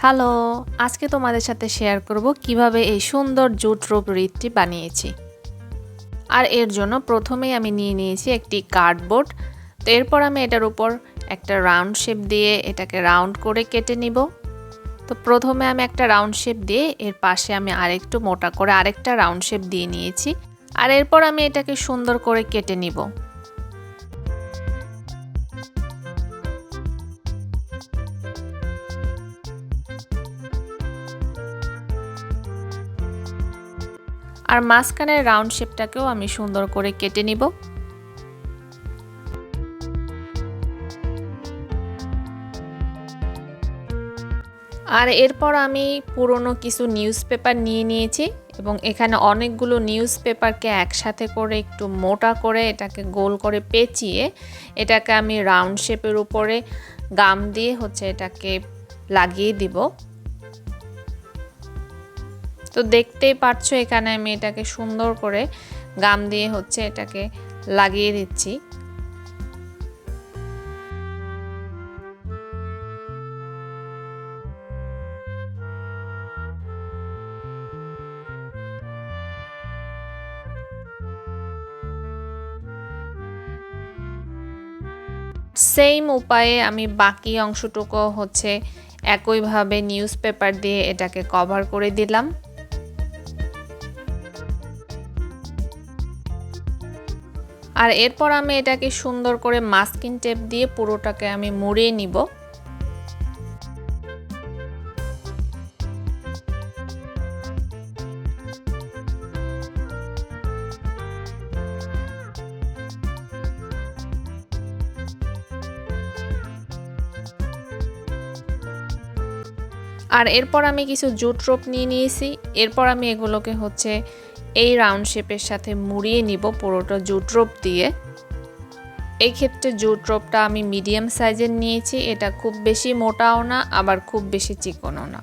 Hello, আজকে তোমাদের সাথে শেয়ার করব কিভাবে এই সুন্দর জুট রোপ রিডটি বানিয়েছি। আর এর জন্য প্রথমেই আমি নিয়ে নিয়েছি একটি কার্ডবোর্ড। তো এরপর আমি এটার উপর একটা রাউন্ড শেপ দিয়ে এটাকে রাউন্ড করে কেটে নিব। তো প্রথমে আমি একটা রাউন্ড শেপ দিয়ে এর পাশে আমি আরেকটু মোটা করে আরেকটা রাউন্ড শেপ দিয়ে নিয়েছি। আর এরপর আমি এটাকে সুন্দর করে কেটে নিব। আর মাঝখানের রাউন্ড শেপটাকেও আমি সুন্দর করে কেটে নিব। আর এরপর আমি পুরনো কিছু নিউজ পেপার নিয়ে নিয়েছি এবং এখানে অনেকগুলো নিউজ পেপারকে একসাথে করে একটু মোটা করে এটাকে গোল করে পেঁচিয়ে এটাকে আমি রাউন্ড শেপের উপরে গাম দিয়ে এটাকে লাগিয়ে দিব। তো দেখতেই পাচ্ছো এখানে আমি এটাকে সুন্দর করে গাম দিয়ে এটাকে লাগিয়ে দিচ্ছি। সেম উপায়ে আমি বাকি অংশটুকু একইভাবে নিউজ পেপার দিয়ে এটাকে কভার করে দিলাম। আর এরপর আমি এটাকে সুন্দর করে মাস্কিং টেপ দিয়ে পুরোটাকে আমি মুড়িয়ে নিব। আর এরপর আমি কিছু জুট রোপ নিয়ে নিয়েছি। এরপর আমি এগুলোকে এই রাউন্ড শেপের সাথে মুড়িয়ে নিব পুরোটা জুট রোপ দিয়ে। এই ক্ষেত্রে জুট রোপটা আমি মিডিয়াম সাইজের নিয়েছি, এটা খুব বেশি মোটাও না আবার খুব বেশি চিকনও না।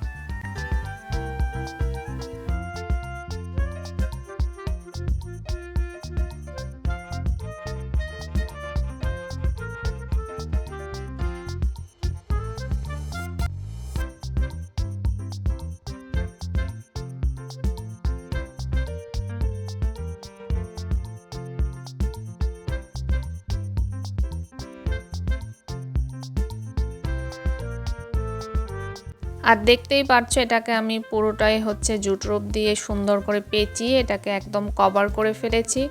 আর দেখতেই পাচ্ছো এটাকে আমি পুরোটাই জুট রোপ দিয়ে সুন্দর করে পেঁচিয়ে এটাকে একদম কভার করে ফেলেছি।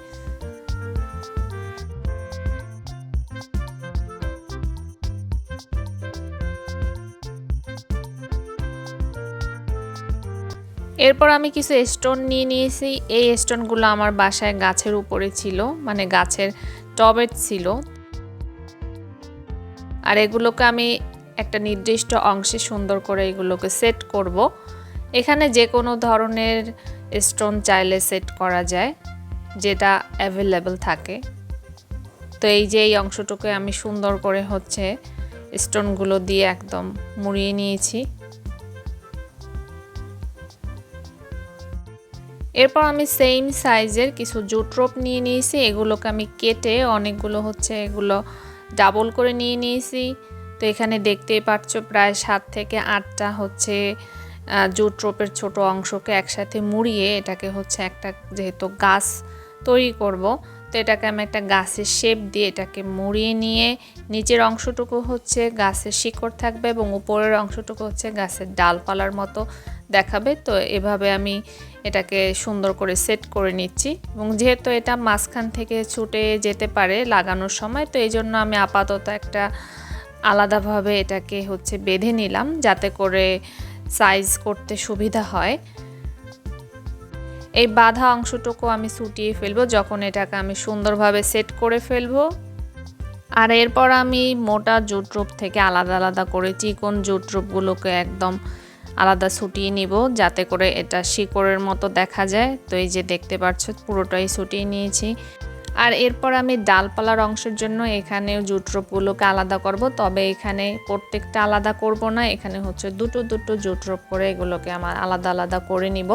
এরপর আমি কিছু স্টোন নিয়ে নিয়েছি। এই স্টোনগুলো আমার বাসায় গাছের উপরে ছিল, মানে গাছের টবে ছিল। আর এগুলোকে আমি একটা নির্দিষ্ট অংশে সুন্দর করে এগুলোকে সেট করব। এখানে যে কোনো ধরনের স্টোন চাইলে সেট করা যায়, যেটা অ্যাভেলেবল থাকে। তো এই যে এই অংশটুকু আমি সুন্দর করে স্টোনগুলো দিয়ে একদম মুড়িয়ে নিয়েছি। এরপর আমি সেম সাইজের কিছু জুট রোপ নিয়ে নিয়েছি। এগুলোকে আমি কেটে অনেকগুলো এগুলো ডাবল করে নিয়ে নিয়েছি। তো এখানে দেখতেই পাচ্ছ প্রায় 7 থেকে 8টা জুট রোপের ছোট অংশকে একসাথে মুড়িয়ে এটাকে একটা যেহেতু গাছ তৈরি করব, তো এটাকে আমি একটা গাছের শেপ দিয়ে এটাকে মুড়িয়ে নিয়ে নিচের অংশটুকু গাছের শিকড় থাকবে এবং উপরের অংশটুকু গাছের ডালপালার মতো দেখাবে। তো এভাবে আমি এটাকে সুন্দর করে সেট করে নিচ্ছি এবং যেহেতু এটা মাঝখান থেকে ছুটে যেতে পারে লাগানোর সময়, তো এই জন্য আমি আপাতত একটা আলাদাভাবে এটাকে বেঁধে নিলাম যাতে করে সাইজ করতে সুবিধা হয়। এই বাঁধা অংশটুকু আমি ছুটিয়ে ফেলবো যখন এটাকে আমি সুন্দরভাবে সেট করে ফেলবো। আর এরপর আমি মোটা জুট রোপ থেকে আলাদা আলাদা করে চিকন জুট রোপগুলোকে একদম আলাদা ছুটিয়ে নিব যাতে করে এটা শিকড়ের মতো দেখা যায়। তো এই যে দেখতে পাচ্ছ পুরোটাই ছুটিয়ে নিয়েছি। আর এরপর আমি ডালপালার অংশের জন্য এখানেও জুট রোপগুলোকে আলাদা করব, তবে এখানে প্রত্যেকটা আলাদা করব না, এখানে দুটো দুটো জুট রোপ করে এগুলোকে আমার আলাদা আলাদা করে নিব।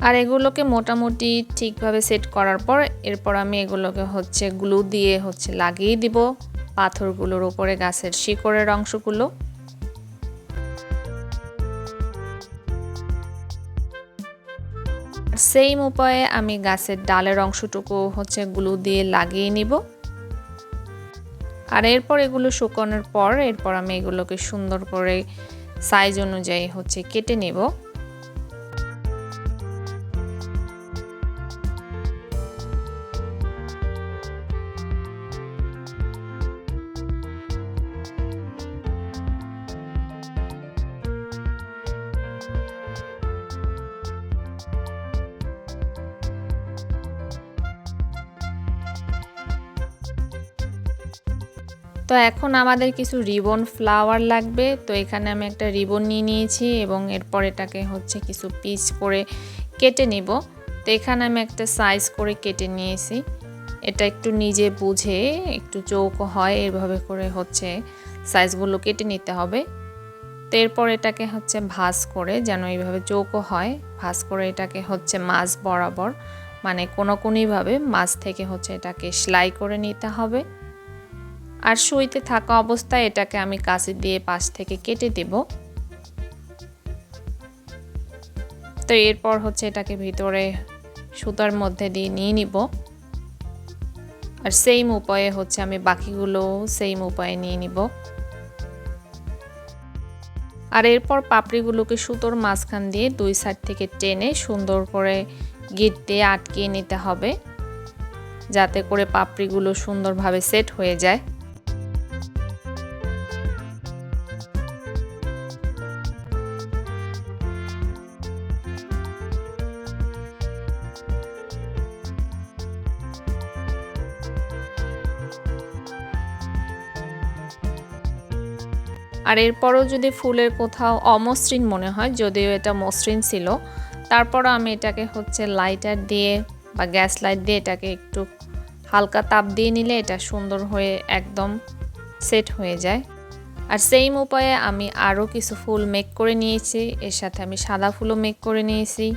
আর এগুলোকে মোটামুটি ঠিকভাবে সেট করার পর এরপর আমি এগুলোকে হচ্ছে গ্লু দিয়ে হচ্ছে লাগিয়ে দিব পাথরগুলোর উপরে গাছের শিকড়ের অংশগুলো। সেম উপায়ে আমি গাছের ডালের অংশটুকু হচ্ছে গ্লু দিয়ে লাগিয়ে নিব। আর এরপর এগুলো শুকানোর পর এরপর আমি এগুলোকে সুন্দর করে সাইজ অনুযায়ী হচ্ছে কেটে নেব। তো এখন আমাদের কিছু রিবন ফ্লাওয়ার লাগবে। তো এখানে আমি একটা রিবন নিয়ে নিয়েছি এবং এরপর এটাকে হচ্ছে কিছু পিস করে কেটে নিব। তো এখানে আমি একটা সাইজ করে কেটে নিয়েছি। এটা একটু নিজে বুঝে একটু চৌকো হয় এভাবে করে হচ্ছে সাইজগুলো কেটে নিতে হবে। তো এরপর এটাকে হচ্ছে ভাঁজ করে যেন এইভাবে চৌকো হয়, ভাঁজ করে এটাকে হচ্ছে মাছ বরাবর মানে কোনোভাবে মাছ থেকে হচ্ছে এটাকে সেলাই করে নিতে হবে। আর সুইতে থাকা অবস্থায় এটাকে আমি কাঁচি দিয়ে পাশ থেকে কেটে দেব। তো এরপর হচ্ছে এটাকে ভিতরে সুতার মধ্যে দিয়ে নিয়ে নিব। আর সেম উপায়ে হচ্ছে আমি বাকিগুলো সেম উপায়ে নিয়ে নিব। আর এরপর পাপড়িগুলোকে সুতোর মাঝখান দিয়ে দুই সাইড থেকে টেনে সুন্দর করে গিট দিয়ে আটকিয়ে নিতে হবে যাতে করে পাপড়িগুলো সুন্দরভাবে সেট হয়ে যায়। আর এরপরও যদি ফুলের কোথাও অমসৃণ মনে হয়, যদিও এটা মসৃণ ছিল, তারপরও আমি এটাকে হচ্ছে লাইটার দিয়ে বা গ্যাস লাইট দিয়ে এটাকে একটু হালকা তাপ দিয়ে নিলে এটা সুন্দর হয়ে একদম সেট হয়ে যায়। আর সেম উপায়ে আমি আরও কিছু ফুল মেক করে নিয়েছি, এর সাথে আমি সাদা ফুলও মেক করে নিয়েছি।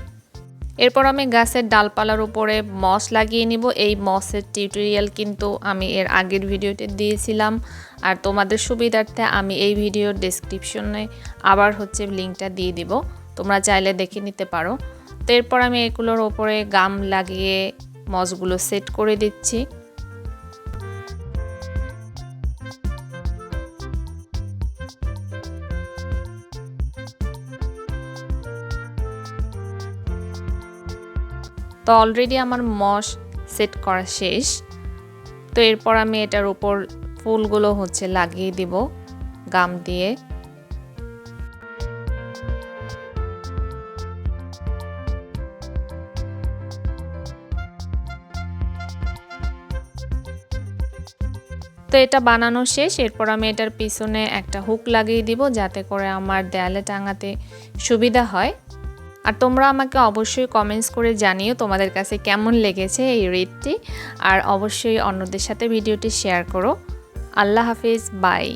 এরপর আমি গাছের ডালপালার উপরে মস লাগিয়ে নিব। এই মসের টিউটোরিয়াল কিন্তু আমি এর আগের ভিডিওতে দিয়েছিলাম, আর তোমাদের সুবিধার্থে আমি এই ভিডিওর ডেসক্রিপশনে আবার হচ্ছে লিঙ্কটা দিয়ে দিব, তোমরা চাইলে দেখে নিতে পারো। তো এরপর আমি এগুলোর ওপরে গাম লাগিয়ে মসগুলো সেট করে দিচ্ছি। তো অলরেডি আমার মস সেট করা শেষ। তো এরপর আমি এটার উপর ফুলগুলো হচ্ছে লাগিয়ে দিব গাম দিয়ে। তো এটা বানানো শেষ। এরপর আমি এটার পিছনে একটা হুক লাগিয়ে দিব যাতে করে আমার দেয়ালে টাঙাতে সুবিধা হয়। আর তোমরা আমাকে অবশ্যই কমেন্টস করে জানিও তোমাদের কাছে কেমন লেগেছে এই রিডটি, আর অবশ্যই অন্যদের সাথে ভিডিওটি শেয়ার করো। আল্লাহ হাফিজ, বাই।